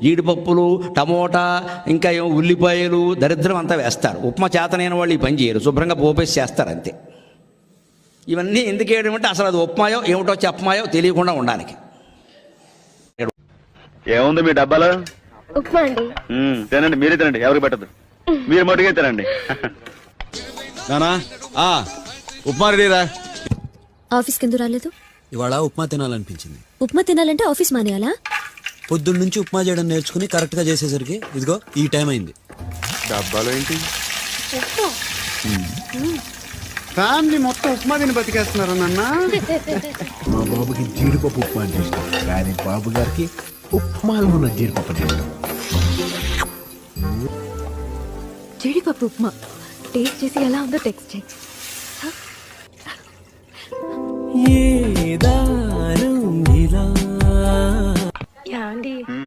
జీడిపప్పులు, టమోటా, ఇంకా ఏమో ఉల్లిపాయలు, దరిద్రం అంతా వేస్తారు. ఉప్మా చేతనైన వాళ్ళు ఈ పని చేయరు, శుభ్రంగా పోపేసి చేస్తారు అంతే. ఇవన్నీ ఎందుకు వేయడం అంటే అసలు అది ఉప్మాయో ఏమిటో చెప్పమాయో తెలియకుండా ఉండడానికి. ఏముంది మీ డబ్బాలో? ఉప్మా అండి. తినండి, మీరే తినండి, ఎవరికి పెట్టద్దు, మీరు మటుకే తినండి. నానా ఉప్మా రెడీరా. ఆఫీస్కి ఎందుకు రాలేదు? ఇవాళ ఉప్మా తినాలనిపించింది. ఉప్మా తినాలంటే ఆఫీస్ మానేయాలా? పొద్దున్న నుంచి ఉప్మా చేయడం నేర్చుకుని కరెక్ట్ గా చేసేసరికి ఇదిగో ఈ టైం అయింది. డబ్బాలో ఏంటి? ఫ్యామిలీ మొత్తం ఉప్మా తిని బతికేస్తున్నారు నాన్న. మా బాబుకి జీడిపప్పు ఉప్మా అంటే ఇష్టం, కానీ బాబు గారికి ఉప్మాలో ఉన్న జీడిపప్పు ఇష్టం. జీడిపప్పు ఉప్మా టేస్ట్ చేసి ఎలా ఉందో టెక్స్ట్ చేయి. యాండి